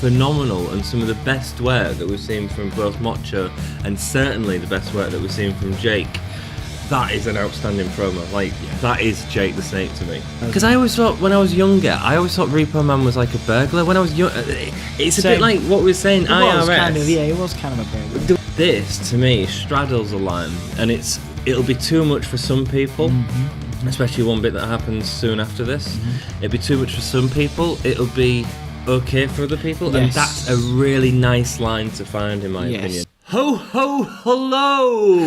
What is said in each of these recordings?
phenomenal, and some of the best work that we've seen from both Macho, and certainly the best work that we've seen from Jake. That is an outstanding promo. That is Jake the Snake to me. Because I always thought, when I was younger, Repo Man was like a burglar. When I was young, it's a bit like what we were saying, IRS. It was kind of a burglar. This, to me, straddles a line, and it'll be too much for some people, especially one bit that happens soon after this. It'll be too much for some people. It'll be okay for other people, and that's a really nice line to find, in my opinion. Ho, ho, hello!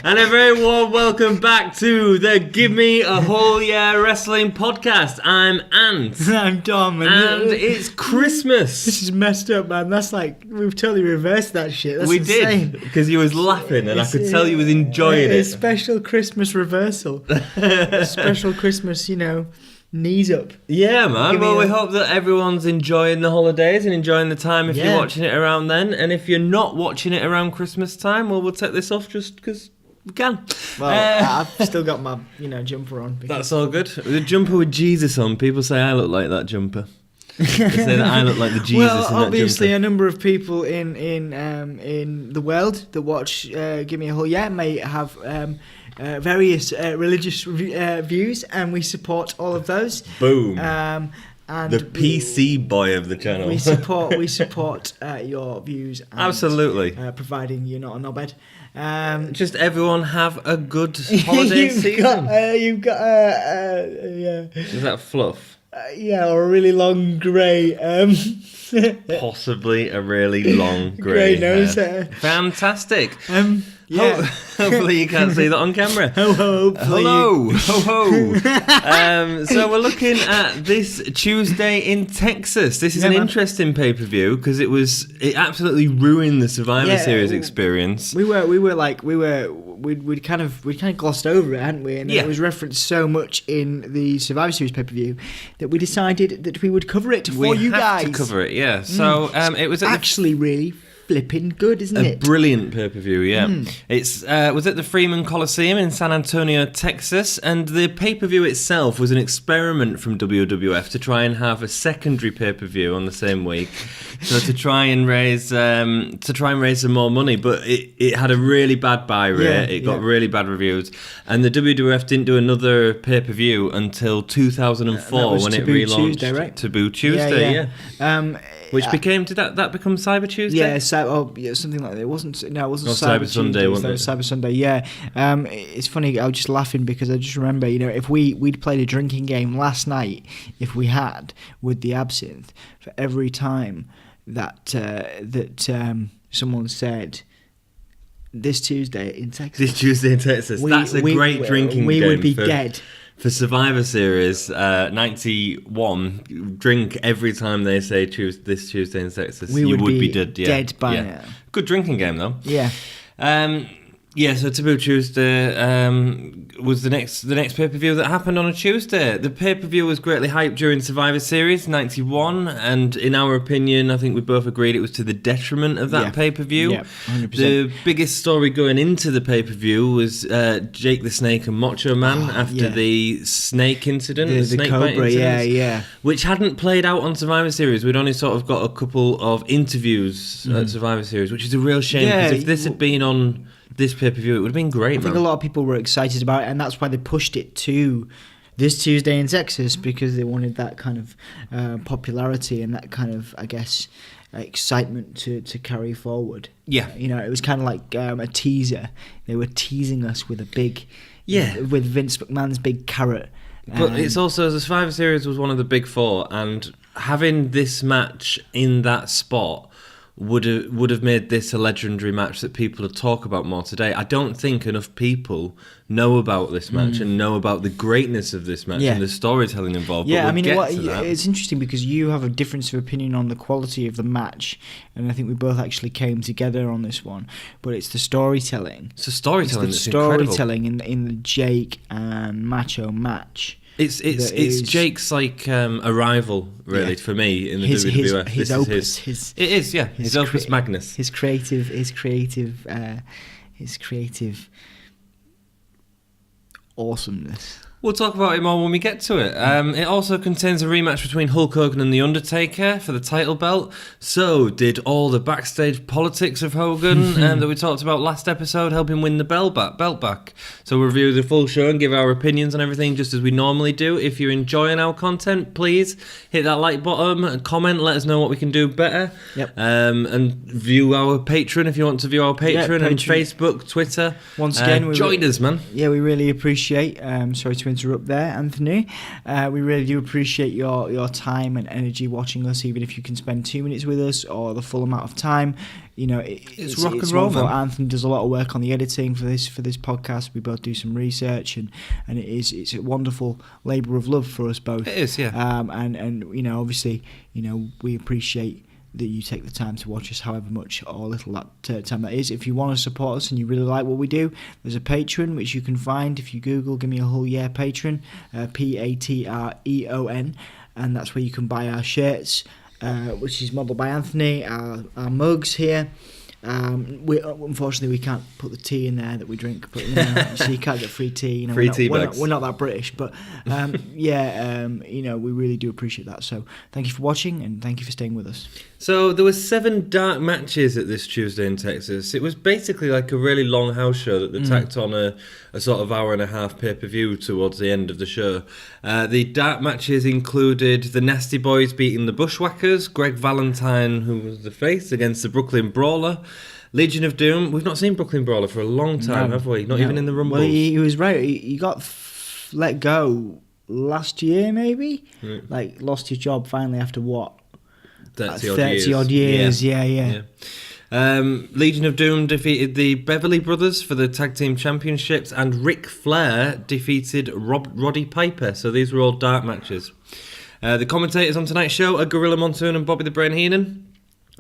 And a very warm welcome back to the Gimme a Whole Year Wrestling Podcast. I'm Ant. I'm Dom. And it's Christmas. This is messed up, man. That's like, we've totally reversed that shit. That's insane. Did, because you was laughing and I could tell you was enjoying it. A special Christmas reversal. A special Christmas, knees up. Yeah, man. Well, we hope that everyone's enjoying the holidays and enjoying the time if you're watching it around then. And if you're not watching it around Christmas time, well, we'll take this off just because we can. Well, I've still got my, jumper on. That's all good. The jumper with Jesus on. People say I look like that jumper. They say that I look like the Jesus in that jumper. Well, obviously, a number of people in the world that watch Gimme a Whole Year may have various religious views, and we support all of those. Boom. And the PC boy of the channel. We support your views. And, absolutely. Providing you're not a knobhead. Just everyone have a good holiday season. You've got Is that fluff? Or a really long grey. Possibly a really long grey nose hair. Fantastic. Yeah. Hopefully you can't see that on camera. Hello. So we're looking at this Tuesday in Texas. This is an interesting pay-per-view because it absolutely ruined the Survivor Series experience. We'd kind of glossed over it, hadn't we? And it was referenced so much in the Survivor Series pay-per-view that we decided that we would cover it for you guys. We have to cover it, yeah. So it was actually really flipping good, isn't it? A brilliant pay-per-view, yeah. It's was at the Freeman Coliseum in San Antonio, Texas, and the pay-per-view itself was an experiment from WWF to try and have a secondary pay-per-view on the same week, so to try and raise some more money. But it had a really bad buy rate. It got really bad reviews, and the WWF didn't do another pay-per-view until 2004 when it relaunched. Tuesday, right? Taboo Tuesday, which became, did that become Cyber Tuesday? Yeah, something like that. It wasn't Cyber Sunday, wasn't it? Cyber Sunday, yeah. It's funny, I was just laughing because I just remember, if we'd played a drinking game last night, if we had, with the absinthe, for every time that someone said, this Tuesday in Texas. That's a great drinking game. We would be dead. For Survivor Series 91, drink every time they say this Tuesday in Texas. You would be dead by now. Good drinking game, though. Yeah. So Taboo Tuesday was the next pay-per-view that happened on a Tuesday. The pay-per-view was greatly hyped during Survivor Series 91, and in our opinion, I think we both agreed it was to the detriment of that pay-per-view. Yeah, 100%. The biggest story going into the pay-per-view was Jake the Snake and Macho Man after the snake incident, the snake Cobra, bite incident, which hadn't played out on Survivor Series. We'd only sort of got a couple of interviews at Survivor Series, which is a real shame, because if this had been on this pay-per-view, it would have been great. I think a lot of people were excited about it, and that's why they pushed it to this Tuesday in Texas, because they wanted that kind of popularity and that kind of, I guess, excitement to carry forward. Yeah. It was kind of like a teaser. They were teasing us with a big, with Vince McMahon's big carrot. But it's also, the Survivor Series was one of the big four, and having this match in that spot would have made this a legendary match that people would talk about more today. I don't think enough people know about this match and know about the greatness of this match and the storytelling involved. Yeah, it's interesting because you have a difference of opinion on the quality of the match, and I think we both actually came together on this one. But it's the storytelling. It's the storytelling. It's the storytelling in the Jake and Macho match. It's Jake's arrival, really, for me in the WWF. His opus. His opus magnus. His creative awesomeness. We'll talk about it more when we get to it. It also contains a rematch between Hulk Hogan and The Undertaker for the title belt. So, did all the backstage politics of Hogan that we talked about last episode help him win the belt back? So, we'll review the full show and give our opinions on everything just as we normally do. If you're enjoying our content, please hit that like button, comment, let us know what we can do better. Yep. And view our Patreon if you want to view our Patreon and Facebook, Twitter. Once again, join us, man. Yeah, we really appreciate. Sorry to interrupt there, Anthony. We really do appreciate your time and energy watching us, even if you can spend 2 minutes with us or the full amount of time. You know, it's rock and roll, man. Anthony does a lot of work on the editing for this podcast. We both do some research, and it's a wonderful labour of love for us both. It is, yeah. And you know, obviously, you know, we appreciate that you take the time to watch us, however much or little that time that is. If you want to support us and you really like what we do, there's a Patreon which you can find if you Google "Gimme a Whole Yeah" Patreon, Patreon, and that's where you can buy our shirts, which is modelled by Anthony. Our mugs here. Unfortunately, we can't put the tea in there that we drink, but you know, so you can't get free tea. You know, free tea bags. We're not that British, but you know, we really do appreciate that. So thank you for watching and thank you for staying with us. So there were 7 dark matches at this Tuesday in Texas. It was basically like a really long house show that they tacked on a sort of hour and a half pay-per-view towards the end of the show. The dark matches included the Nasty Boys beating the Bushwhackers, Greg Valentine, who was the face, against the Brooklyn Brawler, Legion of Doom. We've not seen Brooklyn Brawler for a long time, have we? Not even in the Rumble. Well, he was right. He got let go last year, maybe. Like, lost his job finally after what? 30 odd years. Yeah. Legion of Doom defeated the Beverly Brothers for the Tag Team Championships, and Ric Flair defeated Roddy Piper. So these were all dark matches. The commentators on tonight's show are Gorilla Monsoon and Bobby the Brain Heenan,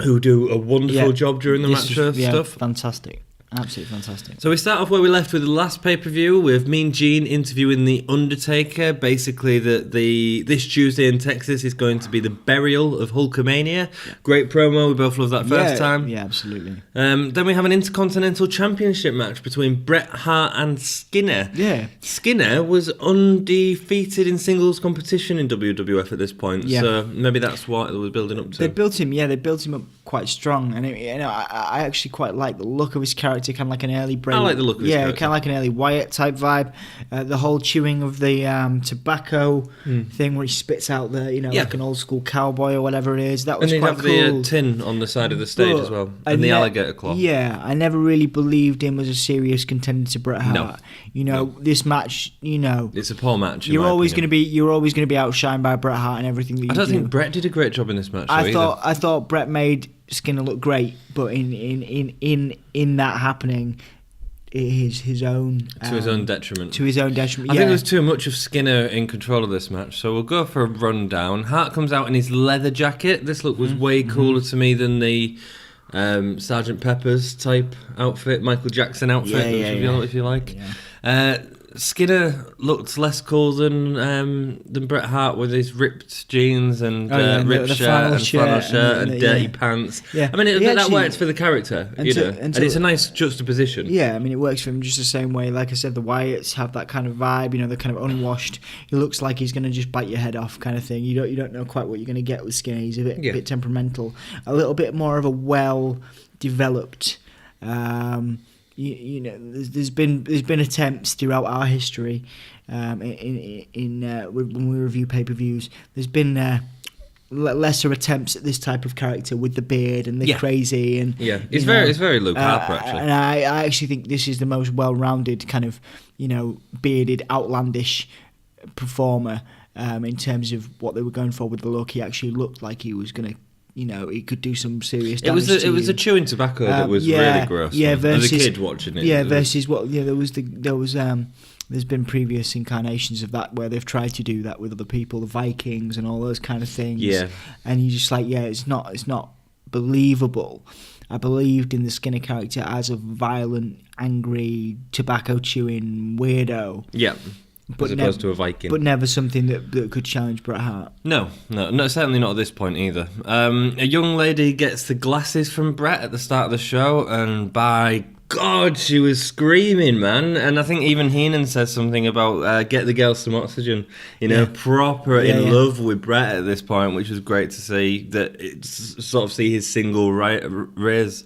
who do a wonderful job during the match stuff. Fantastic. Absolutely fantastic. So we start off where we left with the last pay-per-view, with Mean Gene interviewing The Undertaker. Basically, this Tuesday in Texas is going to be the burial of Hulkamania. Yeah. Great promo. We both loved that first time. Yeah, absolutely. Then we have an Intercontinental Championship match between Bret Hart and Skinner. Yeah. Skinner was undefeated in singles competition in WWF at this point. Yeah. So maybe that's what it was building up to. They built him up quite strong, and I actually quite like the look of his character. Kind of like an early Bray. I like the look of his character. Kind of like an early Wyatt type vibe. The whole chewing of the tobacco thing where he spits out the, like an old school cowboy or whatever it is. That was quite cool. And the tin on the side of the stage as well, and the alligator claw. Yeah, I never really believed him as a serious contender to Bret Hart. This match, it's a poor match. You're always going to be outshined by Bret Hart and everything that you do. I don't think Bret did a great job in this match. I thought Bret made Skinner look great, but in that happening, his own to his own detriment. To his own detriment. I think there's too much of Skinner in control of this match, so we'll go for a rundown. Hart comes out in his leather jacket. This look was way cooler to me than the Sgt. Pepper's type outfit, Michael Jackson outfit, if you like. Yeah. Skinner looked less cool than Bret Hart with his ripped jeans and ripped shirt and flannel shirt and dirty pants. Yeah. I mean, that works for the character, and it's a nice juxtaposition. Yeah, I mean, it works for him just the same way. Like I said, the Wyatts have that kind of vibe. They're kind of unwashed. He looks like he's going to just bite your head off, kind of thing. You don't know quite what you're going to get with Skinner. He's a bit temperamental, a little bit more of a well-developed. There's been attempts throughout our history when we review pay-per-views. There's been lesser attempts at this type of character with the beard and the crazy and it's very Luke Harper actually. And I actually think this is the most well-rounded kind of bearded outlandish performer in terms of what they were going for with the look. He actually looked like he was going to. He could do some serious damage. It was a chewing tobacco that was really gross. Yeah, versus, as a kid watching it. Yeah, versus what? Yeah, there's been previous incarnations of that where they've tried to do that with other people, the Vikings and all those kind of things. Yeah, and you just like, it's not believable. I believed in the Skinner character as a violent, angry, tobacco chewing weirdo. Yeah. As opposed to a Viking. But never something that could challenge Bret Hart. No, certainly not at this point either. A young lady gets the glasses from Bret at the start of the show, and by God, she was screaming, man. And I think even Heenan says something about get the girls some oxygen. Proper in love with Bret at this point, which was great to see. That it's sort of see his single raise.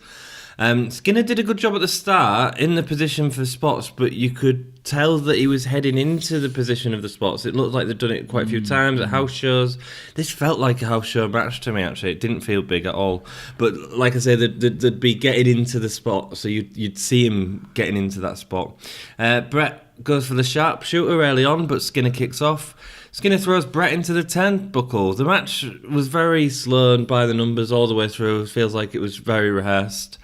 Skinner did a good job at the start in the position for spots, but you could tell that he was heading into the position of the spots. It looked like they'd done it quite a few times at house shows. This felt like a house show match to me, actually. It didn't feel big at all. But like I say, they'd be getting into the spot, so you'd see him getting into that spot. Bret goes for the sharpshooter early on, but Skinner kicks off. Skinner throws Bret into the turnbuckle. The match was very slow and by the numbers all the way through. It feels like it was very rehearsed.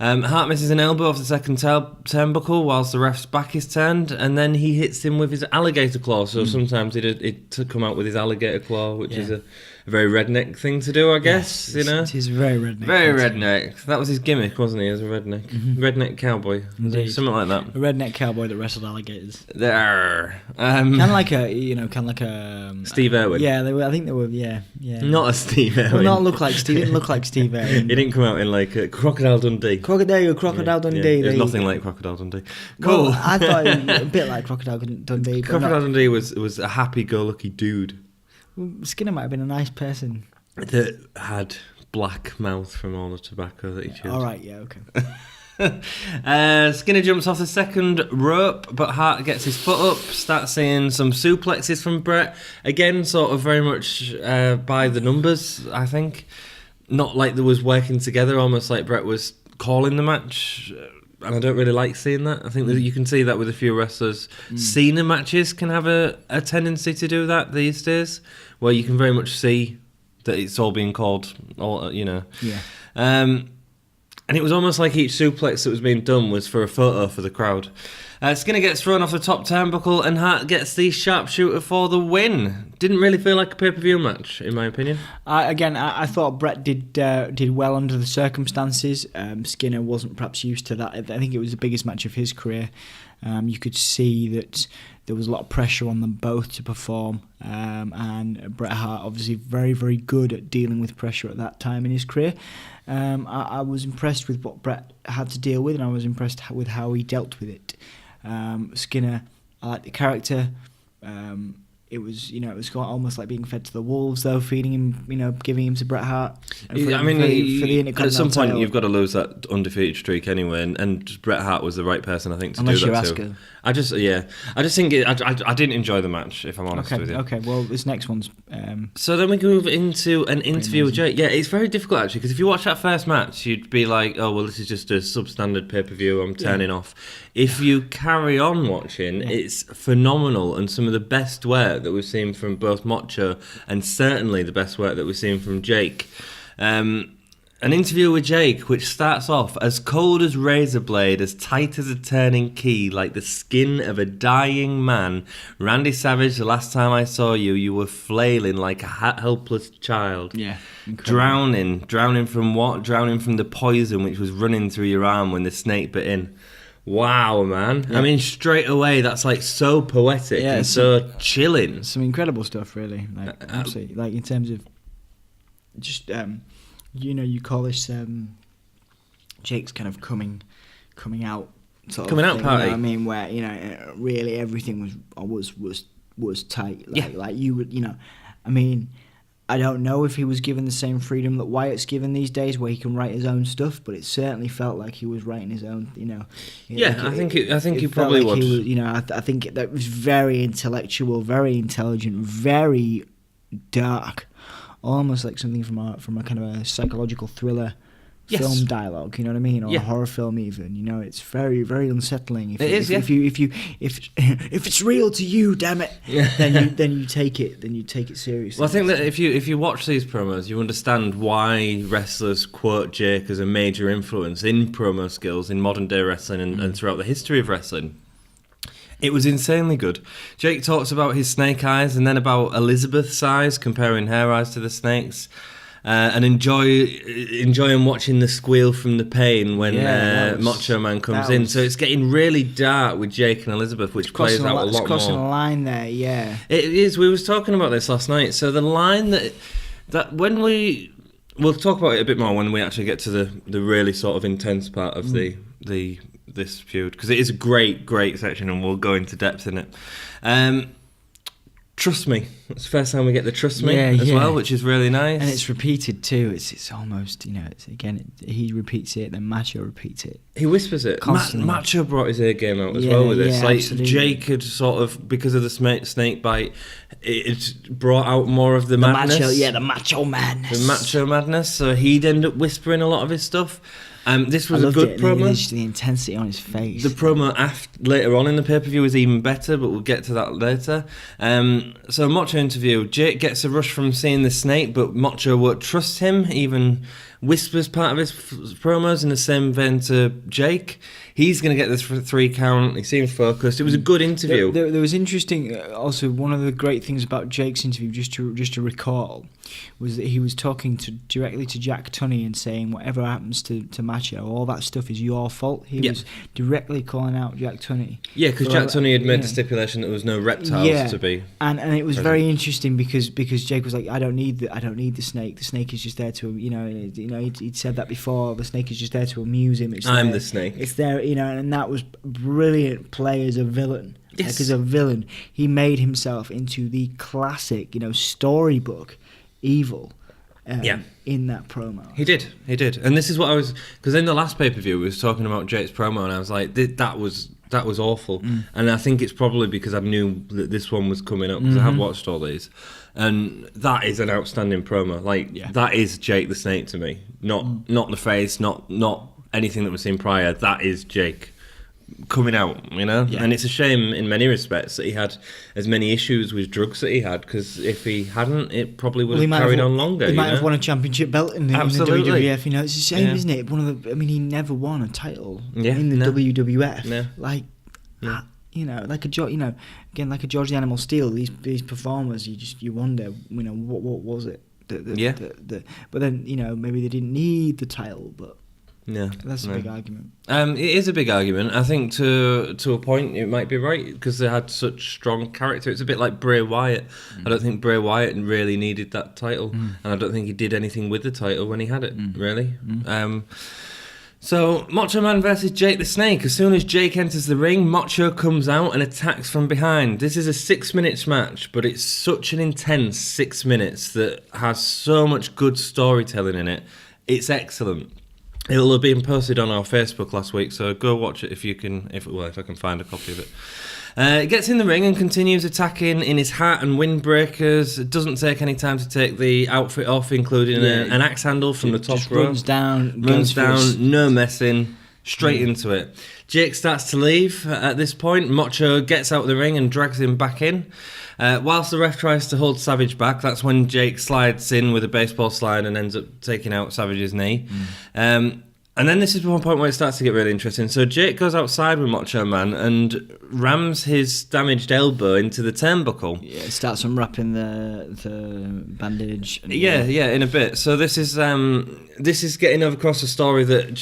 Hart misses an elbow off the second turnbuckle whilst the ref's back is turned, and then he hits him with his alligator claw. So sometimes he'd come out with his alligator claw, which is a very redneck thing to do, I guess. It is very redneck. Very redneck. That was his gimmick, wasn't he, as a redneck? Redneck cowboy. Indeed. Something like that. A redneck cowboy that wrestled alligators. There. Kind of like a, Steve Irwin. Yeah, I think they were. Yeah. Not a Steve Irwin. Well, not look like Steve. Didn't look like Steve Irwin. He didn't come out in like Crocodile Dundee. Crocodile Dundee. There's nothing like Crocodile Dundee. Cool. Well, I thought it was a bit like Crocodile Dundee. Crocodile Dundee was a happy-go-lucky dude. Skinner might have been a nice person. That had black mouth from all the tobacco that he chewed. All right, yeah, okay. Skinner jumps off the second rope, but Hart gets his foot up, starts seeing some suplexes from Bret. Again, sort of very much by the numbers, I think. Not like there was working together, almost like Bret was calling the match. And I don't really like seeing that. I think that you can see that with a few wrestlers. Cena matches can have a tendency to do that these days, where you can very much see that it's all being called, Yeah. And it was almost like each suplex that was being done was for a photo for the crowd. Skinner gets thrown off the top turnbuckle and Hart gets the sharpshooter for the win. Didn't really feel like a pay-per-view match, in my opinion. I thought Bret did well under the circumstances. Skinner wasn't perhaps used to that. I think it was the biggest match of his career. You could see that there was a lot of pressure on them both to perform, and Bret Hart obviously very, very good at dealing with pressure at that time in his career. I was impressed with what Bret had to deal with, and I was impressed with how he dealt with it. Skinner, I like the character. It was almost like being fed to the wolves, though, feeding him, giving him to Bret Hart. For the at some point title. You've got to lose that undefeated streak anyway, and Bret Hart was the right person, I think, to Unless do that you're too. Asuka. I just think I didn't enjoy the match, if I'm honest with you. Okay, well, this next one's... So then we move into an interview with Jake. Yeah, it's very difficult, actually, because if you watch that first match, you'd be like, oh, well, this is just a substandard pay-per-view, I'm turning off. If you carry on watching, it's phenomenal, and some of the best work that we've seen from both Macho, and certainly the best work that we've seen from Jake. An interview with Jake, which starts off as cold as razor blade, as tight as a turning key, like the skin of a dying man. Randy Savage, the last time I saw you, you were flailing like a helpless child. Yeah, incredible. Drowning from what? Drowning from the poison which was running through your arm when the snake bit in. Wow, man. Yeah. I mean, straight away, that's like so poetic and so chilling. Some incredible stuff, really. Like, absolutely. Like, in terms of just... you call this Jake's kind of coming out sort coming of out thing, party. You know what I mean, where really everything was tight. Like you would, I mean, I don't know if he was given the same freedom that Wyatt's given these days, where he can write his own stuff, but it certainly felt like he was writing his own. I think he probably like would. He was, I think that was very intellectual, very intelligent, very dark. Almost like something from a kind of a psychological thriller film dialogue, you know what I mean, or a horror film even. It's very, very unsettling. If it's real to you, damn it, then you take it seriously. Well, I think that if you watch these promos, you understand why wrestlers quote Jake as a major influence in promo skills in modern day wrestling and throughout the history of wrestling. It was insanely good. Jake talks about his snake eyes and then about Elizabeth's eyes, comparing her eyes to the snake's, and enjoying watching the squeal from the pain when Macho Man comes in. So it's getting really dark with Jake and Elizabeth, which plays out a lot more. It's crossing a line there, yeah. It is. We was talking about this last night. So the line that when we'll talk about it a bit more when we actually get to the really sort of intense part of the this feud, because it is a great section, and we'll go into depth in it. Trust me. It's the first time we get the trust me as well, which is really nice. And it's repeated too. It's almost, he repeats it, then Macho repeats it. He whispers it. Macho brought his A game out as well with this. Absolutely. Jake had sort of, because of the snake bite, it brought out more of the madness. The Macho madness. The Macho madness. So he'd end up whispering a lot of his stuff. This was a good promo. The intensity on his face. The promo later on in the pay-per-view was even better, but we'll get to that later. So Macho interview. Jake gets a rush from seeing the snake, but Macho won't trust him, even whispers part of his promos in the same vein to Jake. He's going to get this for 3 count. He seems focused. It was a good interview. There was interesting. Also, one of the great things about Jake's interview, just to recall, was that he was talking directly to Jack Tunney and saying whatever happens to Macho, all that stuff is your fault. He was directly calling out Jack Tunney. Yeah, because Jack Tunney had made the stipulation that there was no reptiles to be. And it was very interesting because Jake was like, I don't need the snake. The snake is just there to he'd said that before. The snake is just there to amuse him. I'm the snake. It's there, and that was brilliant play as a villain. Yes. Like, as a villain, he made himself into the classic, storybook evil. In that promo, he did, and this is what I was, because in the last pay-per-view we was talking about Jake's promo, and I was like, that was awful, and I think it's probably because I knew that this one was coming up, because I have watched all these, and that is an outstanding promo. That is Jake the Snake to me, not the face, not anything that was seen prior. That is Jake coming out, and it's a shame in many respects that he had as many issues with drugs that he had, because if he hadn't, it probably would have carried on longer. He might have won a championship belt in the WWF. It's a shame, isn't it? He never won a title in the WWF. No. Like a George the Animal Steel. These performers, you wonder, what was it? But then maybe they didn't need the title, but. Yeah, that's a big argument. It is a big argument. I think to a point it might be right, because they had such strong character. It's a bit like Bray Wyatt. I don't think Bray Wyatt really needed that title, and I don't think he did anything with the title when he had it, really. So, Macho Man versus Jake the Snake. As soon as Jake enters the ring, Macho comes out and attacks from behind. This is a 6-minute match, but it's such an intense 6 minutes that has so much good storytelling in it. It's excellent. It'll have been posted on our Facebook last week, so go watch it if I can find a copy of it. It gets in the ring and continues attacking in his hat and windbreakers. It doesn't take any time to take the outfit off, including an axe handle from the top rope. Runs down, no messing, straight into it. Jake starts to leave at this point. Macho gets out of the ring and drags him back in. Whilst the ref tries to hold Savage back, that's when Jake slides in with a baseball slide and ends up taking out Savage's knee. And then this is one point where it starts to get really interesting. So Jake goes outside with Macho Man and rams his damaged elbow into the turnbuckle. Yeah, starts unwrapping the bandage. In a bit. So this is getting across the story that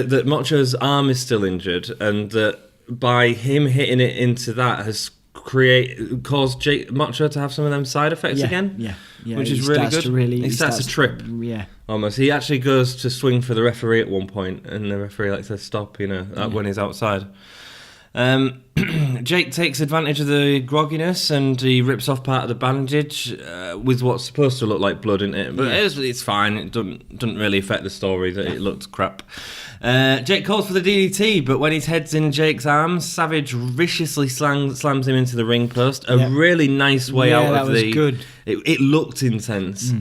that Macho's arm is still injured, and that by him hitting it into that has caused Macho to have some of them side effects again. Yeah, which is really good. He starts to trip. Yeah, almost. He actually goes to swing for the referee at one point, and the referee says stop. When he's outside. Jake takes advantage of the grogginess and he rips off part of the bandage with what's supposed to look like blood in it, but it's fine. It doesn't really affect the story that it looked crap. Jake calls for the DDT, but when his head's in Jake's arms, Savage viciously slams him into the ring post. A really nice way out of the... that was good. It looked intense.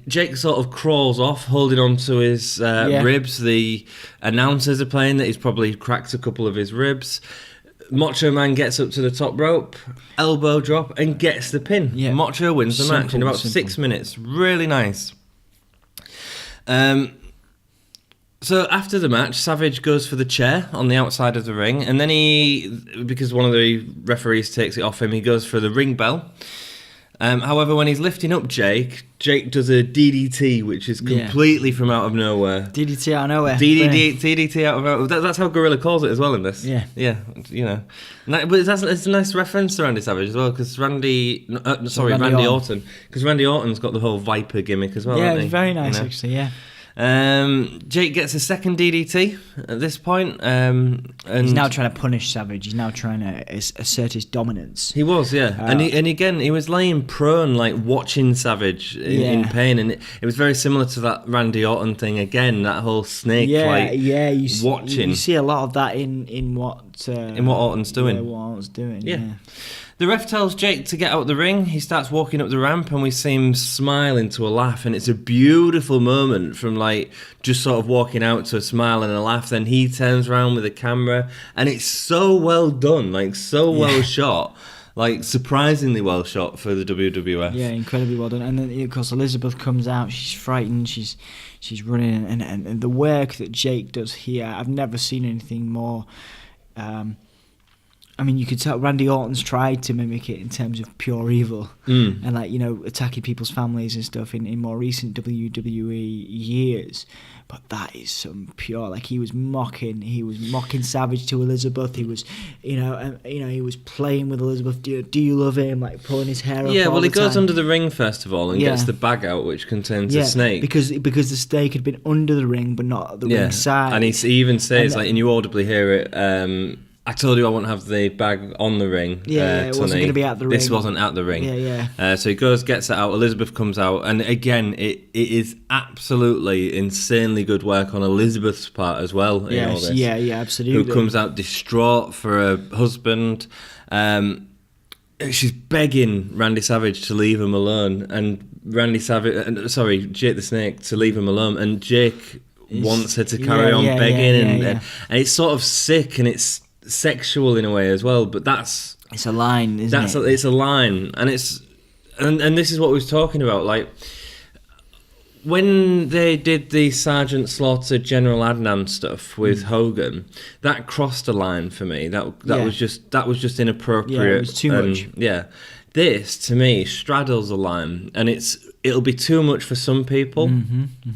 Jake sort of crawls off, holding on to his ribs. The announcers are playing that he's probably cracked a couple of his ribs. Macho Man gets up to the top rope, elbow drop, and gets the pin. Yeah. Macho wins the match in about 6 minutes. Really nice. So after the match, Savage goes for the chair on the outside of the ring, and then because one of the referees takes it off him, he goes for the ring bell. However, when he's lifting up Jake does a DDT, which is completely from out of nowhere. DDT out of nowhere. DDT out of nowhere. That's how Gorilla calls it as well in this. Yeah. But it's a nice reference to Randy Savage as well, because Randy Orton. Because Randy Orton's got the whole Viper gimmick as well. Yeah, it's very nice actually. Yeah. Jake gets a second DDT at this point. And he's now trying to punish Savage. He's now trying to assert his dominance. He was, yeah. And again, he was laying prone, like watching Savage in pain. And it was very similar to that Randy Orton thing again, that whole snake, watching. You see a lot of that in what Orton's doing. Yeah, what Orton's doing, yeah. The ref tells Jake to get out the ring. He starts walking up the ramp and we see him smile into a laugh, and it's a beautiful moment from like just sort of walking out to a smile and a laugh. Then he turns around with the camera and it's so well done, like so well shot, like surprisingly well shot for the WWF. Yeah, incredibly well done. And then of course Elizabeth comes out, she's frightened, she's running, and the work that Jake does here, I've never seen anything more. I mean, you could tell Randy Orton's tried to mimic it in terms of pure evil and, like, you know, attacking people's families and stuff in more recent WWE years. But that is some pure, like, he was mocking Savage to Elizabeth. He was, he was playing with Elizabeth. Do you love him? Like, pulling his hair up. Yeah, well, he goes time. under the ring first of all and gets the bag out, which contains a snake. because the snake had been under the ring, but not at the ring side. And he even says, and you audibly hear it. I told you I wouldn't have the bag on the ring. It wasn't going to be at the ring. This wasn't at the ring. Yeah. So he goes, gets it out. Elizabeth comes out, and again, it is absolutely insanely good work on Elizabeth's part as well. In all this. Yeah, absolutely. Who comes out distraught for her husband. She's begging Randy Savage to leave him alone, and Jake the Snake to leave him alone, and Jake wants her to carry on begging, and it's sort of sick and it's sexual in a way as well, but it's a line, isn't it? It's a line, and and this is what we was talking about, like when they did the Sergeant Slaughter General Adnan stuff with Hogan, that crossed a line for me. That was just inappropriate. Yeah, it was too much. Yeah, this to me straddles a line, and it'll be too much for some people,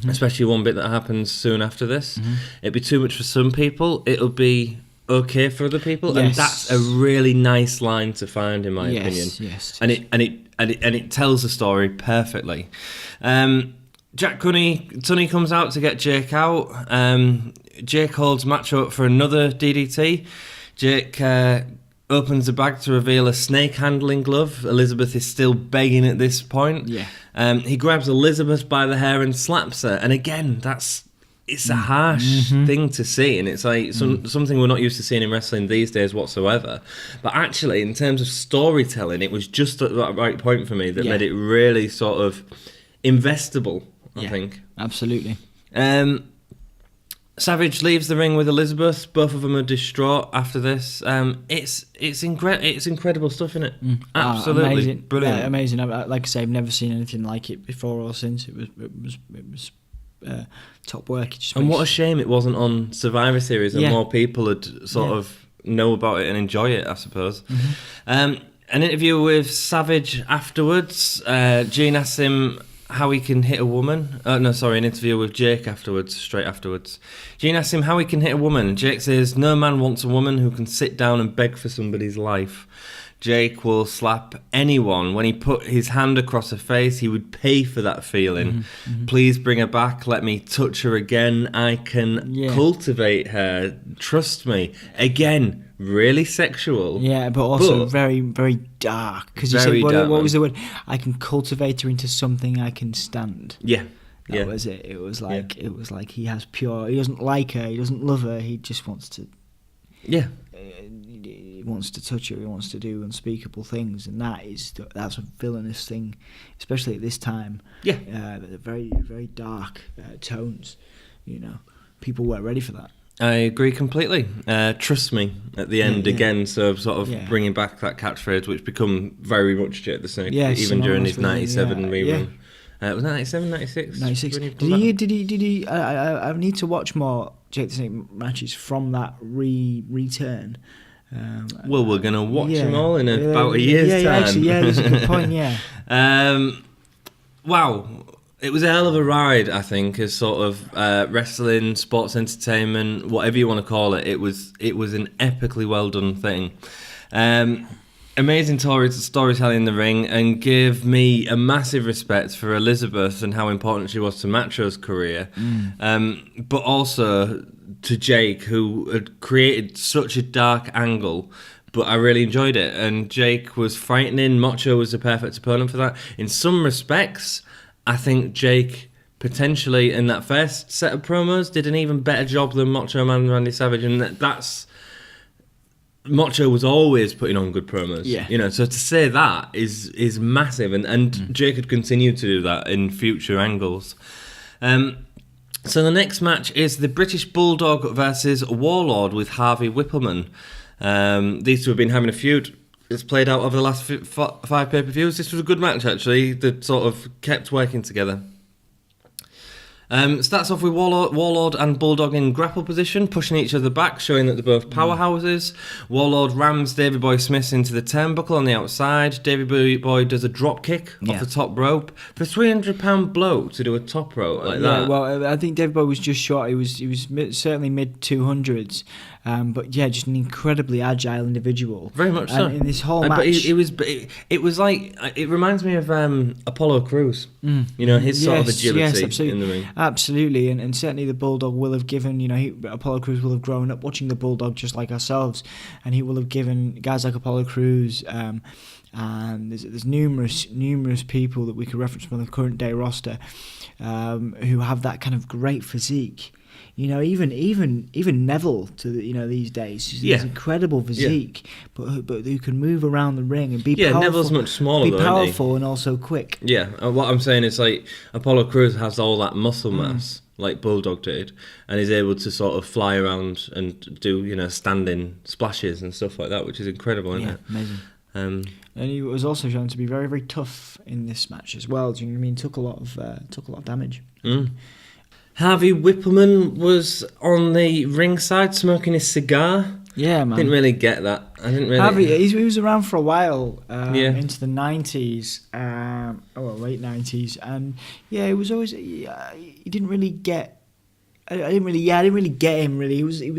especially one bit that happens soon after this. It'll be too much for some people. It'll be okay for other people, and that's a really nice line to find, in my opinion. Yes, and it tells the story perfectly. Jack Tunney comes out to get Jake out. Jake holds Macho up for another DDT. Jake opens the bag to reveal a snake handling glove. Elizabeth is still begging at this point. He grabs Elizabeth by the hair and slaps her, and again, it's a harsh thing to see, and it's like something we're not used to seeing in wrestling these days whatsoever. But actually, in terms of storytelling, it was just at that right point for me that made it really sort of investable, I think. Absolutely. Savage leaves the ring with Elizabeth. Both of them are distraught after this. It's incredible stuff, isn't it? Absolutely amazing. Brilliant. Yeah, amazing. Like I say, I've never seen anything like it before or since. It was top work. And what a shame it wasn't on Survivor Series, and more people would sort of know about it and enjoy it, I suppose. An interview with Savage afterwards. Gene asks him how he can hit a woman. An interview with Jake straight afterwards. Gene asks him how he can hit a woman. Jake says, no man wants a woman who can sit down and beg for somebody's life. Jake will slap anyone. When he put his hand across her face, he would pay for that feeling. Please bring her back. Let me touch her again. I can cultivate her. Trust me. Again, really sexual. Yeah, but also very, very dark. Because you said, what was the word? I can cultivate her into something I can stand. Yeah. That was it. It was like he has pure. He doesn't like her. He doesn't love her. He just wants to. Yeah. He wants to touch her. He wants to do unspeakable things, and that's a villainous thing, especially at this time. Yeah. Very, very dark tones. You know, people weren't ready for that. I agree completely. Trust me at the end again, so sort of bringing back that catchphrase, which become very much Jake the Snake, even during his 97 rerun. Was it 97, 96? 96. Did he? I need to watch more Jake the Snake matches from that return. Well, we're going to watch them all in about a year's time. Actually, that's a good point, Wow. It was a hell of a ride, I think, as sort of wrestling, sports entertainment, whatever you want to call it. It was an epically well done thing. And amazing storytelling in the ring, and gave me a massive respect for Elizabeth and how important she was to Macho's career. But also to Jake, who had created such a dark angle, but I really enjoyed it. And Jake was frightening. Macho was the perfect opponent for that. In some respects, I think Jake potentially in that first set of promos did an even better job than Macho Man and Randy Savage, and that's Macho was always putting on good promos. Yeah. You know, so to say that is massive, and Jake could continue to do that in future angles. So the next match is the British Bulldog versus Warlord with Harvey Whippleman. These two have been having a feud. It's played out over the last 5 pay-per-views. This was a good match, actually. They sort of kept working together. Starts off with Warlord and Bulldog in grapple position, pushing each other back, showing that they're both powerhouses. Warlord rams Davey Boy Smith into the turnbuckle on the outside. Davey Boy does a drop kick off the top rope. For a £300 bloke to do a top rope like that. Well, I think Davey Boy was just short. He was certainly mid 200s. But yeah, just an incredibly agile individual. Very much so. In this whole match, but it was like, it reminds me of Apollo Crews. You know, his sort of agility in the ring. Absolutely, and certainly the Bulldog will have given, Apollo Crews will have grown up watching the Bulldog just like ourselves, and he will have given guys like Apollo Crews, and there's numerous people that we could reference from the current day roster who have that kind of great physique. Even Neville these days. He's incredible physique, but who can move around the ring and be powerful. Neville's much smaller, be powerful and also quick. Yeah, what I'm saying is like Apollo Crews has all that muscle mass like Bulldog did, and is able to sort of fly around and do standing splashes and stuff like that, which is incredible, isn't it? Amazing. And he was also shown to be very, very tough in this match as well. Do you know what I mean? Took a lot of damage. Harvey Whippleman was on the ringside smoking his cigar. Yeah, man. Didn't really get that. Harvey, he was around for a while into the 90s, late 90s, and it was always he didn't really get. I didn't really get him really. He was a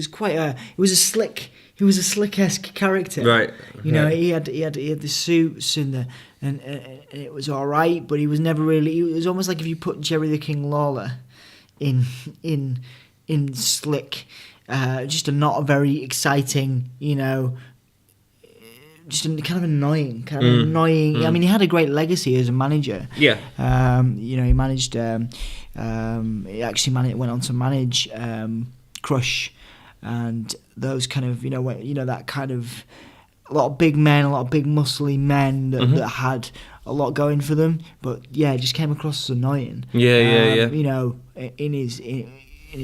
slick-esque character. Right. He had the suits and it was all right, but he was never really. It was almost like if you put Jerry the King Lawler in slick, just not a very exciting, just kind of annoying. I mean, he had a great legacy as a manager. Yeah. He managed. He actually went on to manage Crush and those kind of, that kind of a lot of big men, a lot of big muscly men that had a lot going for them, but it just came across as annoying. Yeah. In his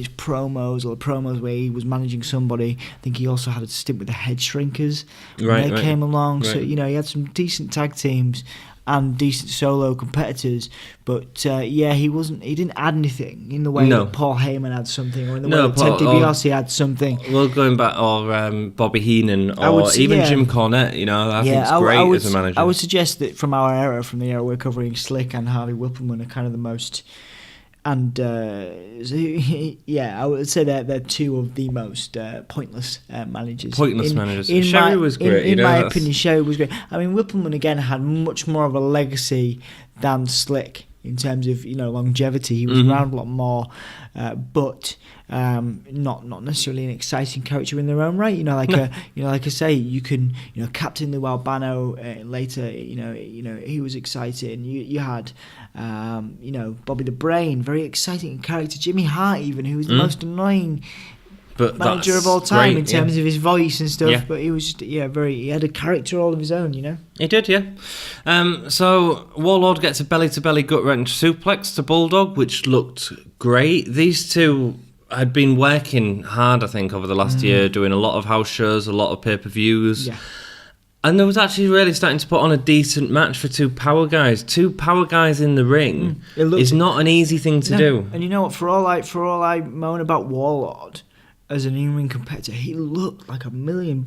promos, or the promos where he was managing somebody, I think he also had a stint with the Head Shrinkers when they came along. Right. So he had some decent tag teams and decent solo competitors, but he didn't add anything in the way that Paul Heyman had something, or in the way that Ted DiBiase had something. Well, going back, or Bobby Heenan, or even Jim Cornette, I think it's great as a manager. I would suggest that from the era we're covering, Slick and Harvey Whippleman are kind of the most. And I would say they're two of the most pointless managers. Sherry was great. In my opinion, Sherry was great. I mean, Whippleman again had much more of a legacy than Slick in terms of longevity. He was around a lot more, but not necessarily an exciting character in their own right. Like I say, you can Captain Lou Albano later. He was exciting. You had Bobby the Brain, very exciting character. Jimmy Hart, even, who was the most annoying manager of all time in terms of his voice and stuff. But he was just, he had a character all of his own. He did, yeah. So Warlord gets a belly-to-belly gut-wrench suplex to Bulldog, which looked great. These two had been working hard, I think, over the last year, doing a lot of house shows, a lot of pay-per-views. Yeah. And there was actually really starting to put on a decent match for two power guys. Two power guys in the ring is not an easy thing to do. And you know what? For all I moan about Warlord as an in-ring competitor, he looked like $1 million.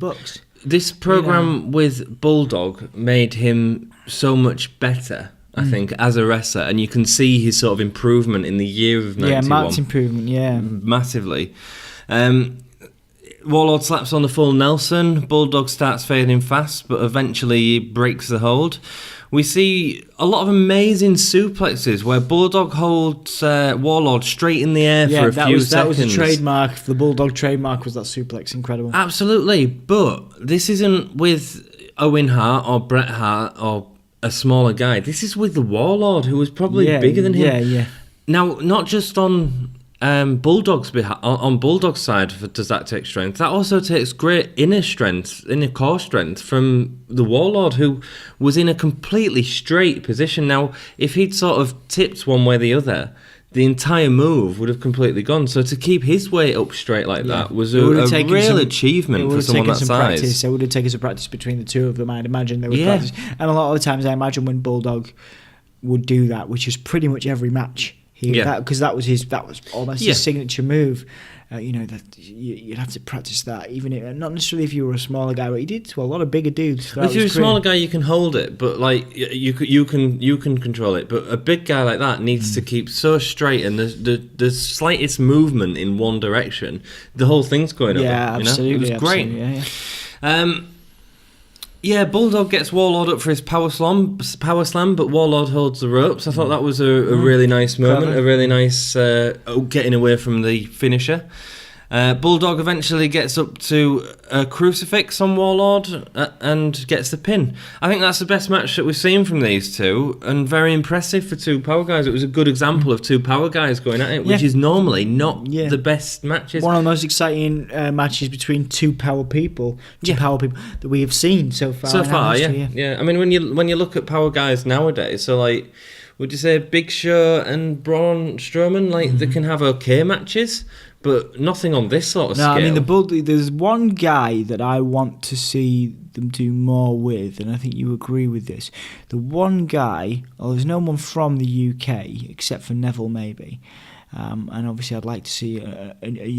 This program with Bulldog made him so much better, I think, as a wrestler, and you can see his sort of improvement in the year of 91. Yeah, marked improvement, yeah. Massively. Warlord slaps on the full Nelson. Bulldog starts fading fast, but eventually he breaks the hold. We see a lot of amazing suplexes where Bulldog holds Warlord straight in the air for a few seconds. That was the trademark. The Bulldog trademark was that suplex. Incredible. Absolutely, but this isn't with Owen Hart or Bret Hart or a smaller guy. This is with the Warlord, who was probably bigger than him. Yeah. Now, not just on Bulldog's behalf, on Bulldog's side does that take strength. That also takes great inner core strength from the Warlord, who was in a completely straight position. Now, if he'd sort of tipped one way or the other, the entire move would have completely gone. So to keep his weight up straight like that was a real achievement for someone that size. It would have taken some practice between the two of them, I'd imagine they would practice. And a lot of the times I imagine when Bulldog would do that, which is pretty much every match, because that was almost his signature move. That you'd have to practice that, even not necessarily if you were a smaller guy, but he did to a lot of bigger dudes. If you're a smaller guy, you can hold it, but like you can control it. But a big guy like that needs to keep so straight, and the slightest movement in one direction, the whole thing's going up. Yeah, absolutely. It was great. Yeah, Bulldog gets Warlord up for his power slam, but Warlord holds the ropes. I thought that was a really nice moment, clever. A really nice getting away from the finisher. Bulldog eventually gets up to a crucifix on Warlord and gets the pin. I think that's the best match that we've seen from these two, and very impressive for two power guys. It was a good example of two power guys going at it, which is normally not the best matches. One of the most exciting matches between two power people that we have seen so far. Yeah. I mean, when you look at power guys nowadays, so like, would you say Big Show and Braun Strowman, like they can have okay matches, but nothing on this sort of scale. I mean, there's one guy that I want to see them do more with, and I think you agree with this. The one guy, there's no one from the UK except for Neville, maybe. And obviously, I'd like to see a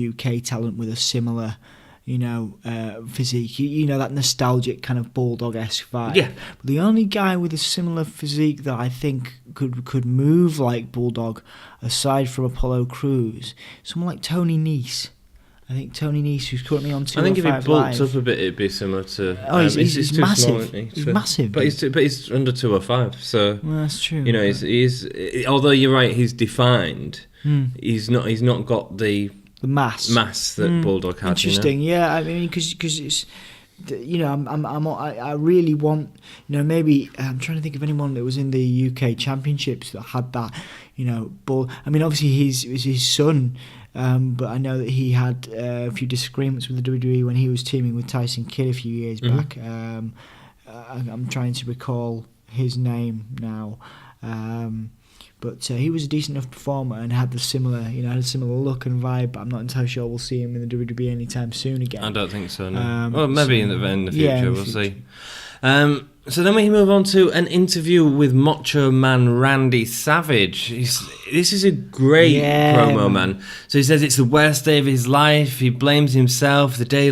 UK talent with a similar, physique. That nostalgic kind of Bulldog-esque vibe. Yeah. But the only guy with a similar physique that I think could move like Bulldog, aside from Apollo Crews, someone like Tony Nese. I think Tony Nese, who's currently on 205 I think if he bulked up a bit, it'd be similar to. He's too massive. Small, isn't he? He's massive. But he's under 205, so. Well, that's true. He's although you're right, he's defined. He's not got the mass that Bulldog had. Interesting, yeah. I mean, because it's, I really want, maybe I'm trying to think of anyone that was in the UK Championships that had that, Bull. I mean, obviously it was his son, but I know that he had a few disagreements with the WWE when he was teaming with Tyson Kidd a few years back. I'm trying to recall his name now. But he was a decent enough performer and had a similar look and vibe. But I'm not entirely sure we'll see him in the WWE anytime soon again. I don't think so. No. Well, maybe in the future we'll see. So then we move on to an interview with Macho Man Randy Savage. This is a great promo, man. So he says it's the worst day of his life. He blames himself. The day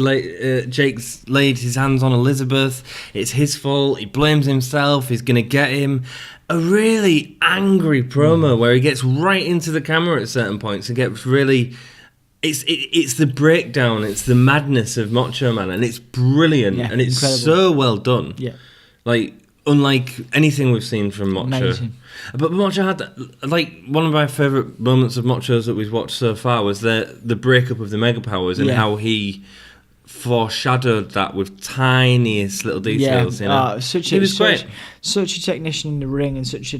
Jake's laid his hands on Elizabeth, it's his fault. He blames himself. He's going to get him. A really angry promo where he gets right into the camera at certain points and gets really... It's the breakdown, it's the madness of Macho Man, and it's brilliant, and it's incredible. So well done. Yeah. Like, unlike anything we've seen from Macho. Amazing. But Macho had, like, one of my favourite moments of Macho's that we've watched so far was the breakup of the Mega Powers and how he foreshadowed that with tiniest little details. He was great. Such a technician in the ring, and such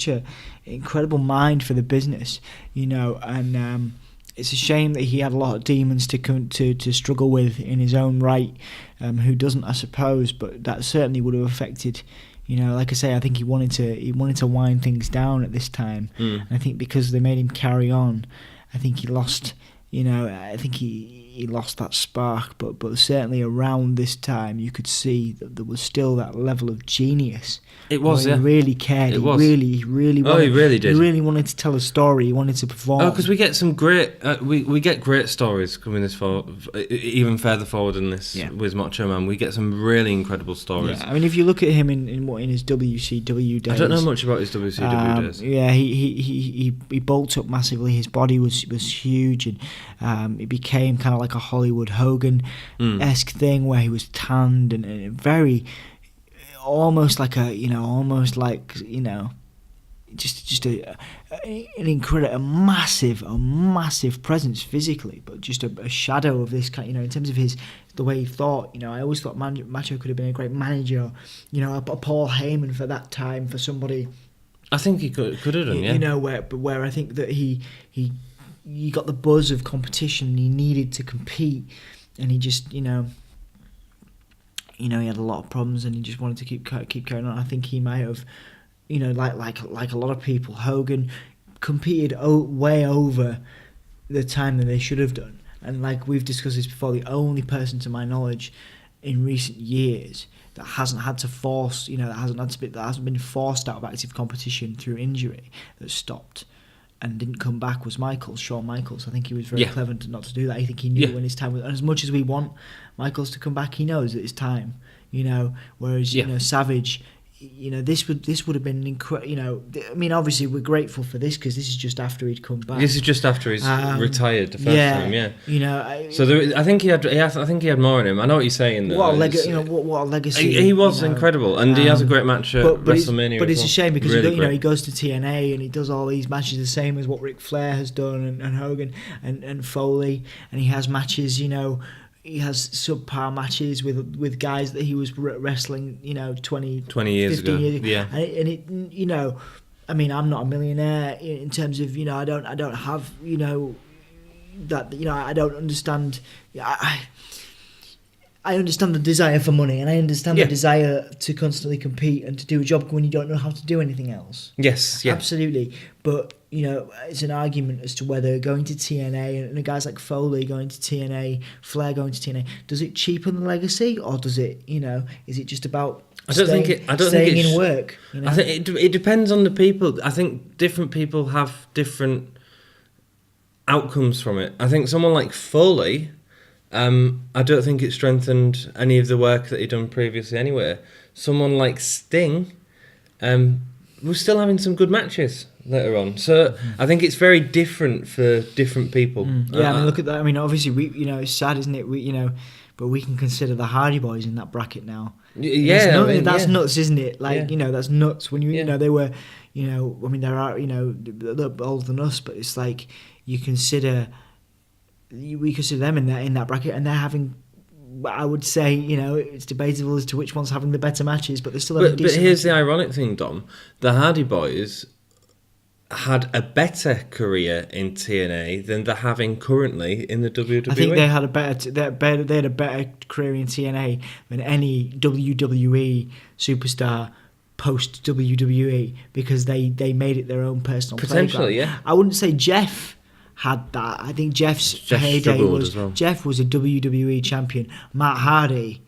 a incredible mind for the business, and it's a shame that he had a lot of demons to struggle with in his own right. Who doesn't, I suppose, but that certainly would have affected. Like I say, I think he wanted to wind things down at this time. And I think because they made him carry on, I think he lost. I think he lost that spark, but certainly around this time you could see that there was still that level of genius. It was, He really cared. He really wanted, he really did. He really wanted to tell a story. He wanted to perform. Oh, because we get some great, we get great stories coming this far, even further forward than this with Macho Man. We get some really incredible stories. Yeah, I mean, if you look at him in his WCW days, I don't know much about his WCW days. Yeah, he bulked up massively. His body was huge, and It became kind of like a Hollywood Hogan-esque thing where he was tanned and very, almost like just an incredible, a massive presence physically, but just a shadow of this kind. In terms of the way he thought. I always thought Macho could have been a great manager. A Paul Heyman for that time, for somebody. I think he could have done. Yeah. Where I think that he got the buzz of competition and he needed to compete, and he just he had a lot of problems and he just wanted to keep going on. I think he might have. Like a lot of people, Hogan competed way over the time that they should have done. And like we've discussed this before, the only person to my knowledge in recent years that hasn't had to force, that hasn't been forced out of active competition through injury, that stopped and didn't come back, was Shawn Michaels. I think he was very clever not to do that. I think he knew when his time was. And as much as we want Michaels to come back, he knows that it's time. Whereas Savage. This would have been incredible. Obviously we're grateful for this because this is just after he'd come back. This is just after he's retired the first time. Yeah. I think he had more in him. I know what you're saying. Though. What a legacy. He was incredible, and he has a great match at WrestleMania. But it's a shame because he goes to TNA and he does all these matches the same as what Ric Flair has done and Hogan and Foley, and he has matches. He has subpar matches with guys that he was wrestling, 20 years 15 ago. Years ago. Yeah. And it, I'm not a millionaire in terms of, I don't have, that, I don't understand. I understand the desire for money, and I understand the desire to constantly compete and to do a job when you don't know how to do anything else. Yes, yeah. Absolutely. But, it's an argument as to whether going to TNA and guys like Foley going to TNA, Flair going to TNA, does it cheapen the legacy, or does it, is it just about staying in work? I think it depends on the people. I think different people have different outcomes from it. I think someone like Foley... I don't think it strengthened any of the work that he'd done previously anyway. Someone like Sting was still having some good matches later on. So I think it's very different for different people. Yeah, look at that. Obviously, it's sad, isn't it? But we can consider the Hardy Boys in that bracket now. Yeah, that's nuts, isn't it? That's nuts. When they were, there are, they're older than us, but it's like we consider them in that bracket, and they're having. I would say, it's debatable as to which one's having the better matches, but they're still having decent. But here's the ironic thing, Dom: the Hardy Boys had a better career in TNA than they're having currently in the WWE. I think they had a better career in TNA than any WWE superstar post WWE, because they made it their own personal potentially playground. I wouldn't say Jeff had that. I think Jeff's heyday was Jeff was a WWE champion. Matt Hardy,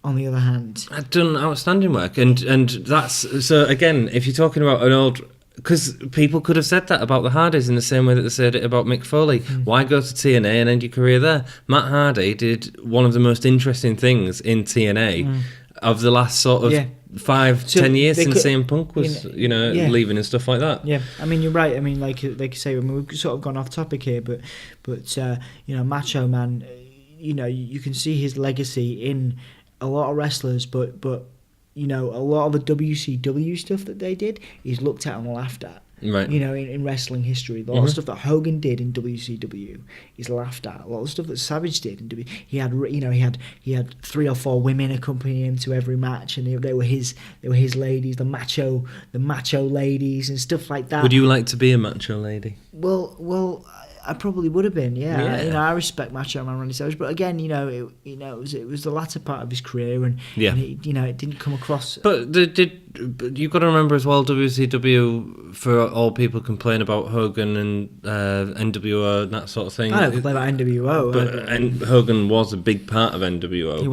on the other hand, had done outstanding work, and that's so. Again, if you're talking about an old, because people could have said that about the Hardys in the same way that they said it about Mick Foley. Why go to TNA and end your career there? Matt Hardy did one of the most interesting things in TNA of the last sort of 5-10 years since CM Punk was leaving and stuff like that. Yeah, you're right. Like they say, we've sort of gone off topic here, but Macho Man, you can see his legacy in a lot of wrestlers, but a lot of the WCW stuff that they did is looked at and laughed at. Right. In wrestling history, a lot of stuff that Hogan did in WCW is laughed at. A lot of stuff that Savage did in WWE, he had 3 or 4 women accompanying him to every match, and they were his ladies, the macho ladies and stuff like that. Would you like to be a macho lady? Well, I probably would have been, yeah. I respect Macho Man Randy Savage, but again, it was the latter part of his career, and it didn't come across. But you've got to remember as well, WCW, for all people complain about Hogan and NWO and that sort of thing. I don't complain about NWO, but Hogan was a big part of NWO. He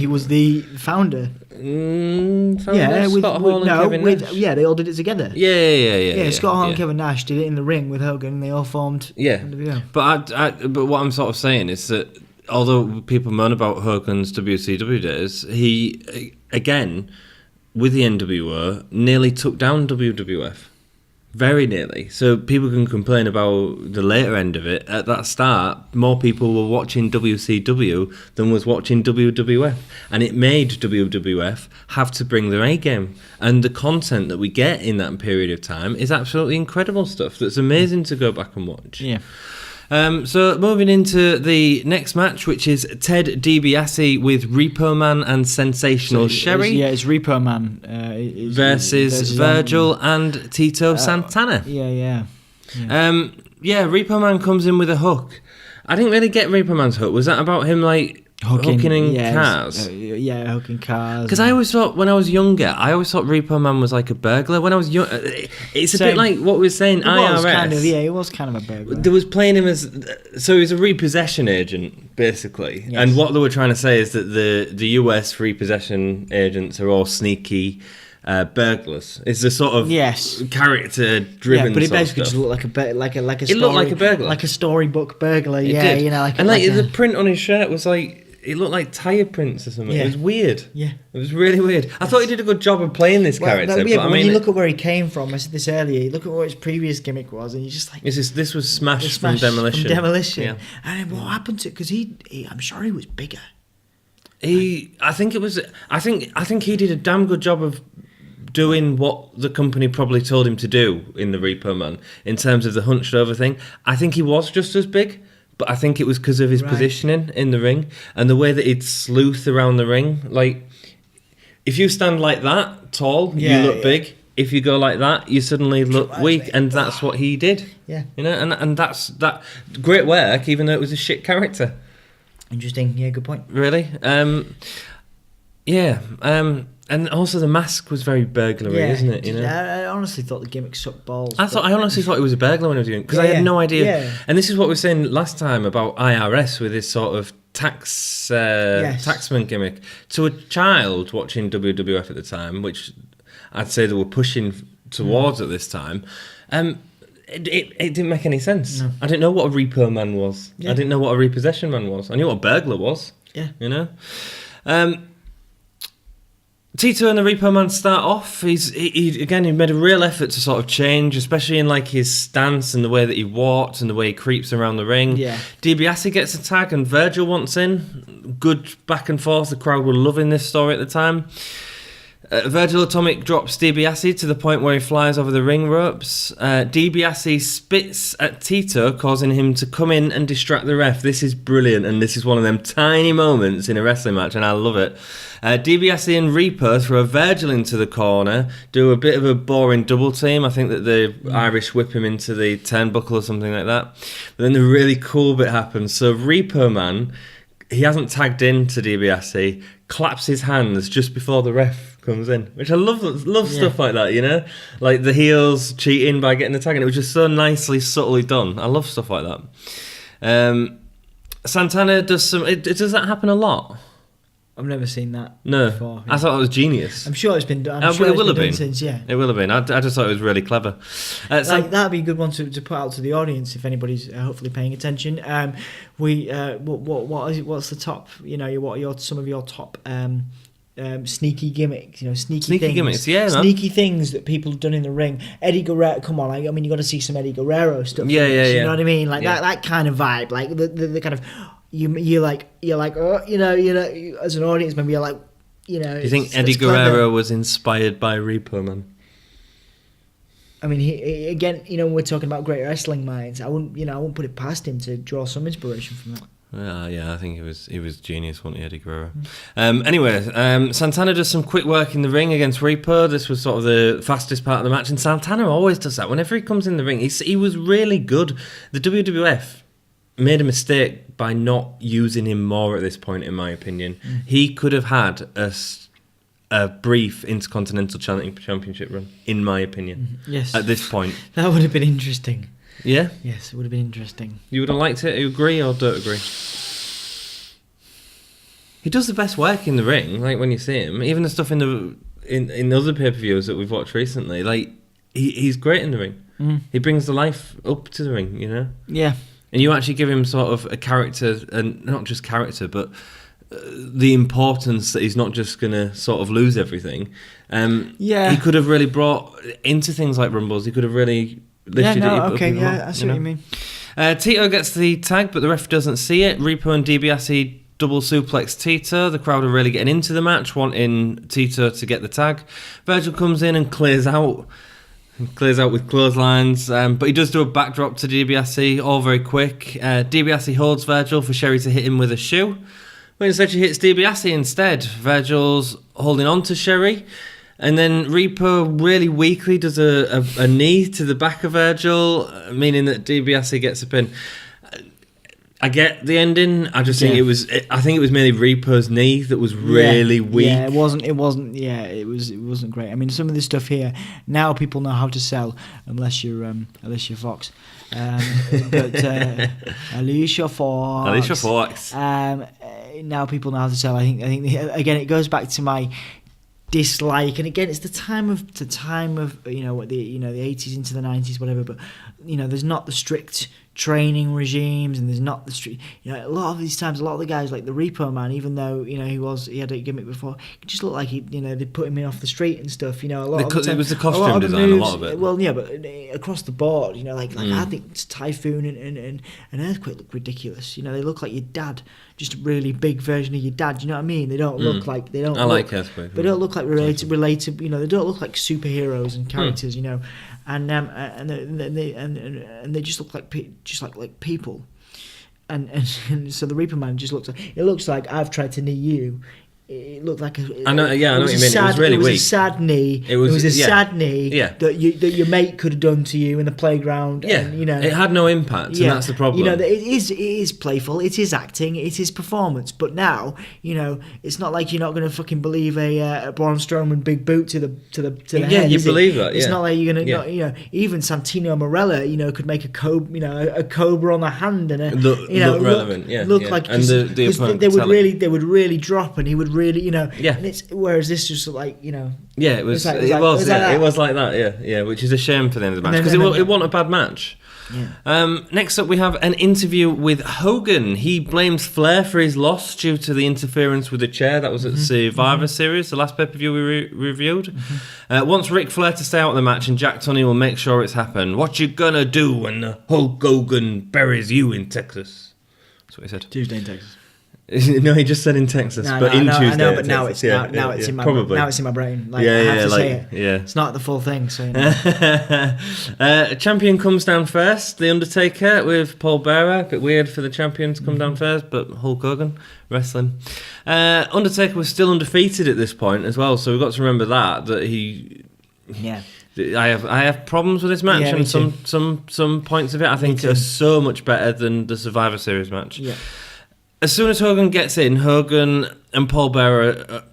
was the founder. Scott Hall and Kevin Nash. They all did it together. Yeah. Scott Hall and Kevin Nash did it in the ring with Hogan, and they all formed. NWO. But what I'm sort of saying is that although people moan about Hogan's WCW days, he again with the NWO nearly took down WWF Very nearly. So people can complain about the later end of it. At that start, more people were watching WCW than was watching WWF. And it made WWF have to bring their A game. And the content that we get in that period of time is absolutely incredible stuff that's amazing to go back and watch. Yeah. So moving into the next match, which is Ted DiBiase with Repo Man and Sensational Sherry. It's Repo Man versus Virgil and Tito Santana. Yeah. Repo Man comes in with a hook. I didn't really get Repo Man's hook. Was that about him like hooking in cars? Hooking cars. Because I always thought, when I was younger, Repo Man was like a burglar. When I was young, it's a bit like what we were saying, IRS. He was kind of a burglar. They was playing him as, so he was a repossession agent, basically. Yes. And what they were trying to say is that the US repossession agents are all sneaky burglars. It's the sort of character-driven. Yeah, but it sort basically of just looked like a It looked like a burglar, like a storybook burglar. It Yeah, did. you know, the print on his shirt was like, it looked like tire prints or something. Yeah. It was weird. Yeah. It was really weird. I thought he did a good job of playing this character. But I mean, when you look at where he came from, I said this earlier, you look at what his previous gimmick was, and you're just like... This was Smash from Demolition. Yeah. And then what happened to it? Because I'm sure he was bigger. I think he did a damn good job of doing what the company probably told him to do in the Repo Man in terms of the hunched over thing. I think he was just as big, but I think it was because of his positioning in the ring and the way that he'd sleuth around the ring. Like, if you stand like that tall, you look big. If you go like that, you suddenly look weak, and that's what he did. Yeah, you know, and that's great work, even though it was a shit character. Interesting. Yeah, good point. Really. And also the mask was very burglary, isn't it? You know, I honestly thought the gimmick sucked balls. I honestly thought it was a burglar when I was doing it, because I had no idea. Yeah. And this is what we were saying last time about IRS with this sort of taxman gimmick. To a child watching WWF at the time, which I'd say they were pushing towards at this time, it didn't make any sense. No. I didn't know what a Repo Man was. Yeah. I didn't know what a repossession man was. I knew what a burglar was. Yeah. You know? Tito and the Repo Man start off. He made a real effort to sort of change, especially in like his stance and the way that he walks and the way he creeps around the ring. Yeah. DiBiase gets a tag and Virgil wants in. Good back and forth. The crowd were loving this story at the time. Virgil Atomic drops DiBiase to the point where he flies over the ring ropes. DiBiase spits at Tito, causing him to come in and distract the ref. This is brilliant, and this is one of them tiny moments in a wrestling match, and I love it. DiBiase and Reaper throw Virgil into the corner, do a bit of a boring double team. I think that the Irish whip him into the turnbuckle or something like that. But then the really cool bit happens. So Reaper Man, he hasn't tagged in to DiBiase, claps his hands just before the ref comes in, which I love stuff like that, you know, like the heels cheating by getting the tag, and it was just so nicely, subtly done. I love stuff like that. Santana does some. Does that happen a lot? I've never seen that before. I thought it was genius. I'm sure it's been done. I'm sure it will have been since, yeah. It will have been. I just thought it was really clever. That'd be a good one to put out to the audience if anybody's hopefully paying attention. What's the top? You know, what are some of your top sneaky gimmicks? You know, sneaky things, gimmicks. Yeah, sneaky things that people have done in the ring. Eddie Guerrero, come on! I mean, you got to see some Eddie Guerrero stuff. Yeah. You know what I mean? Like that kind of vibe, like the kind of. You're like oh, you know as an audience member you're like, you know. Do you think Eddie Guerrero was inspired by Repo Man? I mean, he again, you know, we're talking about great wrestling minds. I wouldn't put it past him to draw some inspiration from that. Yeah, I think he was genius, wasn't he, Eddie Guerrero? Anyway, Santana does some quick work in the ring against Reaper. This was sort of the fastest part of the match, and Santana always does that. Whenever he comes in the ring, he was really good. The WWF made a mistake by not using him more at this point, in my opinion. He could have had a brief Intercontinental Championship run, in my opinion. Yes. At this point. That would have been interesting. Yeah? Yes, it would have been interesting. You would have liked it? You agree or don't agree? He does the best work in the ring, like when you see him. Even the stuff in other pay-per-views that we've watched recently, like he's great in the ring. He brings the life up to the ring, you know? Yeah. And you actually give him sort of a character, and not just character, but the importance that he's not just going to sort of lose everything. He could have really brought into things like Rumbles. He could have really lifted it up. Okay, I see what you mean. Tito gets the tag, but the ref doesn't see it. Repo and DiBiase double suplex Tito. The crowd are really getting into the match, wanting Tito to get the tag. Virgil comes in and clears out with clotheslines, but he does do a backdrop to DiBiase, all very quick. DiBiase holds Virgil for Sherry to hit him with a shoe, but instead she hits DiBiase instead. Virgil's holding on to Sherry, and then Repo really weakly does a knee to the back of Virgil, meaning that DiBiase gets a pin. I get the ending. I just think it was mainly Repo's knee that was really weak. Yeah, it wasn't great. I mean, some of this stuff here now people know how to sell, unless you're Fox. But Alicia Fox. Now people know how to sell. I think again it goes back to my dislike, and again it's the time of the the 80s into the 90s, whatever. But there's not the strict training regimes, and there's not the street. A lot of these times, a lot of the guys like the Repo Man, even though he had a gimmick before, it just looked like they put him in off the street and stuff. A lot of the time, it was the costume design, moves, a lot of it. Well, yeah, but across the board, I think Typhoon and Earthquake look ridiculous. They look like your dad, just a really big version of your dad. You know what I mean? They don't look like I like Earthquake. They don't look like related. They don't look like superheroes and characters. And they just look like people, and so the Reaper Man just looks like I've tried to knee you. It looked like I know what you mean. It was really weak. It was a sad knee. It was a sad knee that your mate could have done to you in the playground. Yeah, and, it had no impact, and that's the problem. It is playful. It is acting. It is performance. But now, it's not like you're not going to fucking believe a Braun Strowman big boot to the head. Yeah, you believe that. It's not like you're going to. Even Santino Marella, could make a cobra on the hand and look relevant. Look like, and the opponent they would really drop, and he would really, and whereas this just like, it was like that, which is a shame for the end of the match, because it wasn't a bad match. Next up we have an interview with Hogan. He blames Flair for his loss due to the interference with the chair. That was at Survivor Series, the last pay-per-view we reviewed. Wants Ric Flair to stay out of the match, and Jack Tunney will make sure it's happened. What you gonna do when the Hulk Hogan buries you in Texas? That's what he said. Tuesday in Texas. No, he just said in Texas, Tuesday. I know, but now it's in my probably. Now it's in my brain. I have to say it. Yeah. It's not the full thing. So champion comes down first. The Undertaker with Paul Bearer. A bit weird for the champion to come down first, but Hulk Hogan wrestling. Undertaker was still undefeated at this point as well, so we've got to remember that he. Yeah. I have problems with this match, and some points of it I think are so much better than the Survivor Series match. Yeah. As soon as Hogan gets in, Hogan and Paul Bearer,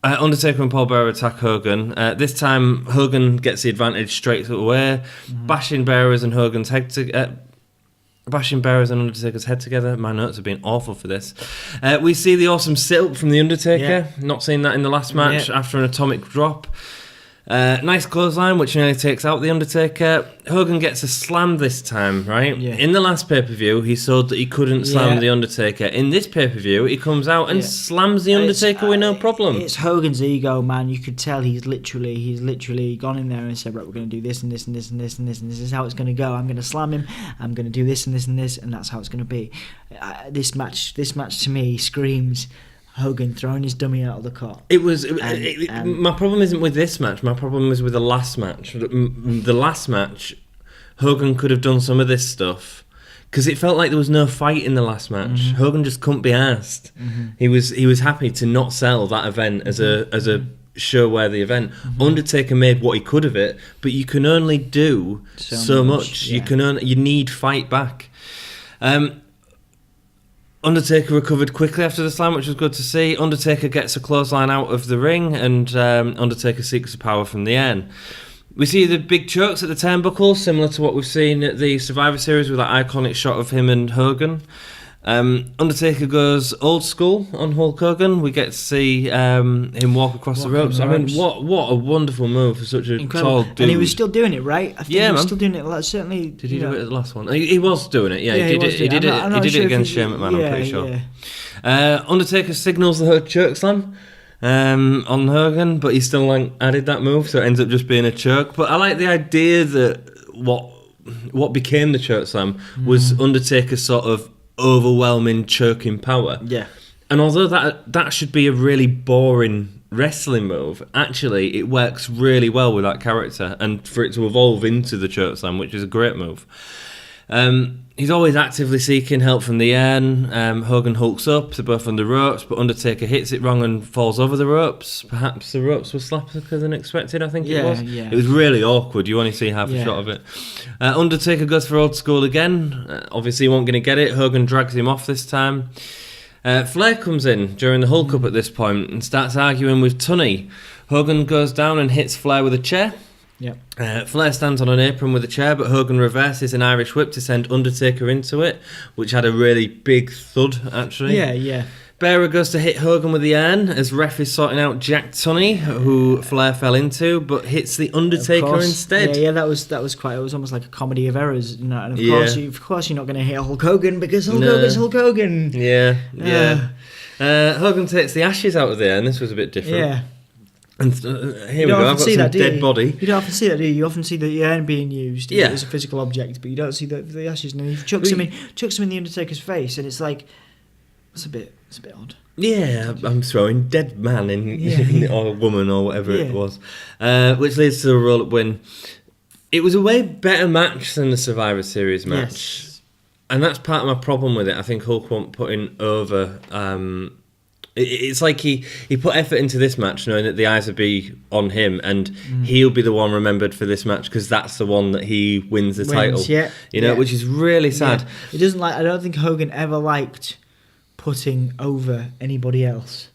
Undertaker and Paul Bearer attack Hogan. This time, Hogan gets the advantage straight away, bashing Bearer's and Hogan's head bashing Bearer's and Undertaker's head together. My notes have been awful for this. We see the awesome sit-up from the Undertaker. Not seen that in the last match after an atomic drop. Nice clothesline, which nearly takes out the Undertaker. Hogan gets a slam this time, right? Yeah. In the last pay-per-view, he showed that he couldn't slam the Undertaker. In this pay-per-view, he comes out and slams the Undertaker with no problem. It's Hogan's ego, man. You could tell he's literally gone in there and said, right, we're going to do this and this and this and this and this, and this is how it's going to go. I'm going to slam him. I'm going to do this and this and this, and that's how it's going to be. This match to me screams Hogan throwing his dummy out of the cot. My problem isn't with this match. My problem is with the last match. The last match, Hogan could have done some of this stuff because it felt like there was no fight in the last match. Hogan just couldn't be asked. He was happy to not sell that event as a show-worthy event. Undertaker made what he could of it, but you can only do so much. Yeah. You need fight back. Undertaker recovered quickly after the slam, which was good to see. Undertaker gets a clothesline out of the ring, and Undertaker seeks the power from the end. We see the big chokes at the turnbuckle, similar to what we've seen at the Survivor Series with that iconic shot of him and Hogan. Undertaker goes old school on Hulk Hogan. We get to see him walk across the ropes. I mean, what a wonderful move for such a tall dude. And he was still doing it, right? I think he was man. Still doing it. Like, certainly. Did he do it at the last one? He was doing it. Yeah, he did it. He did it against Shane McMahon. I'm pretty sure. Yeah. Undertaker signals the choke slam on Hogan, but he still added that move, so it ends up just being a choke. But I like the idea that what became the choke slam was Undertaker's sort of overwhelming choking power. Yeah. And although that should be a really boring wrestling move, actually it works really well with that character, and for it to evolve into the choke slam, which is a great move. He's always actively seeking help from the end. Hogan hulks up, they're both on the ropes, but Undertaker hits it wrong and falls over the ropes. Perhaps the ropes were slappier than expected, I think it was. Yeah. It was really awkward. You only see half a shot of it. Undertaker goes for old school again. Obviously, he won't going to get it. Hogan drags him off this time. Flair comes in during the Hulk up at this point and starts arguing with Tunney. Hogan goes down and hits Flair with a chair. Yep. Flair stands on an apron with a chair, but Hogan reverses an Irish whip to send Undertaker into it, which had a really big thud, actually. Yeah. Bearer goes to hit Hogan with the iron as ref is sorting out Jack Tunney, who Flair fell into, but hits the Undertaker instead. Yeah, that was quite. It was almost like a comedy of errors, you know. And of course, you're not going to hit Hulk Hogan because Hogan's Hulk Hogan. Yeah. Hogan takes the ashes out of the iron. This was a bit different. Yeah. And here we go, I've got some dead body. You don't often see that, do you? You often see the urn being used as a physical object, but you don't see the ashes. And then he chucks them in the Undertaker's face, and it's like, it's a bit odd. Yeah, I'm throwing dead man in or woman or whatever it was, which leads to a roll-up win. It was a way better match than the Survivor Series match, and that's part of my problem with it. I think Hulk won't put in over. It's like he put effort into this match, knowing that the eyes would be on him, and he'll be the one remembered for this match because that's the one that he wins the title. Which is really sad. It doesn't like. I don't think Hogan ever liked putting over anybody else.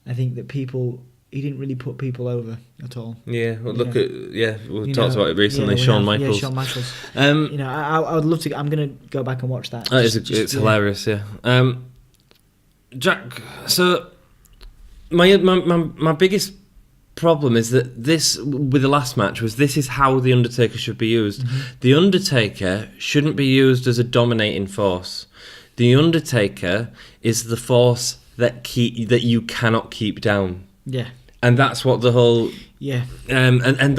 I think that he didn't really put people over at all. Yeah, well, we talked about it recently. Shawn Michaels. Yeah, Shawn Michaels. I would love to. I'm going to go back and watch that. It's hilarious. Yeah. Jack, so my biggest problem is that this, with the last match, was this is how The Undertaker should be used. The Undertaker shouldn't be used as a dominating force. The Undertaker is the force that you cannot keep down. Yeah. And that's what the whole... Yeah. And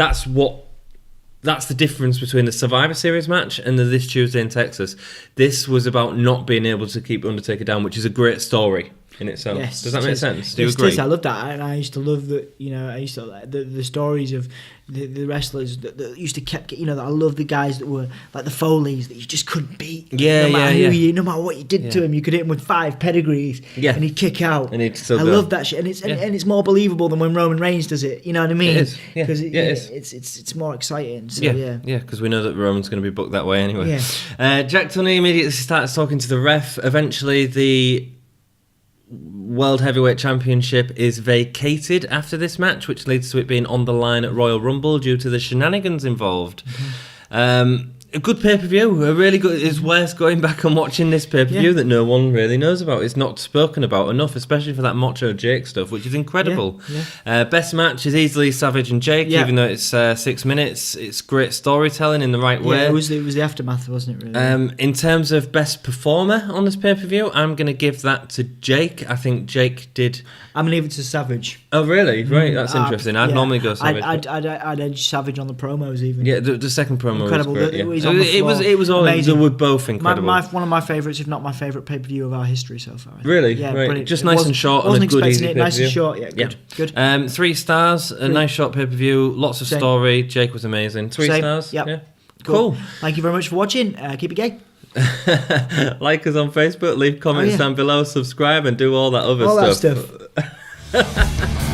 that's the difference between the Survivor Series match and the This Tuesday in Texas. This was about not being able to keep Undertaker down, which is a great story in itself. Yes, does that make sense? Do you agree? I love that, and I used to love that. I used to like the stories of the wrestlers that used to kept. That I love the guys that were like the Foleys that you just couldn't beat. No matter what you did to him, you could hit him with 5 pedigrees. Yeah. And he'd kick out. And he'd still go. Love that shit, and it's more believable than when Roman Reigns does it. You know what I mean? It is. Because it's more exciting. So, yeah. Because we know that Roman's going to be booked that way anyway. Yeah. Jack Tunney immediately starts talking to the ref. Eventually, the World Heavyweight Championship is vacated after this match, which leads to it being on the line at Royal Rumble due to the shenanigans involved. A good pay-per-view, a really good. It's worth going back and watching this pay-per-view that no one really knows about. It's not spoken about enough, especially for that Macho Jake stuff, which is incredible. Best match is easily Savage and Jake, even though it's 6 minutes. It's great storytelling in the right way. It was the aftermath, wasn't it? Really? In terms of best performer on this pay-per-view, I'm going to give that to Jake. I think Jake did. I'm going to leave it to Savage. Oh, really? Right, that's interesting. I'd normally go Savage. I'd edge Savage on the promos even. Yeah, the second promo incredible. was great. It was all amazing. They were both incredible. One of my favourites, if not my favourite pay-per-view of our history so far. Really? Yeah, right. Brilliant. Just nice and short and a good easy pay-per-view. Nice and short, good. 3 stars, a nice short pay-per-view, lots of story. Jake was amazing. 3 stars. Yep. Yeah. Cool. Thank you very much for watching. Keep it gay. Like us on Facebook, leave comments down below, subscribe, and do all that other stuff. That stuff.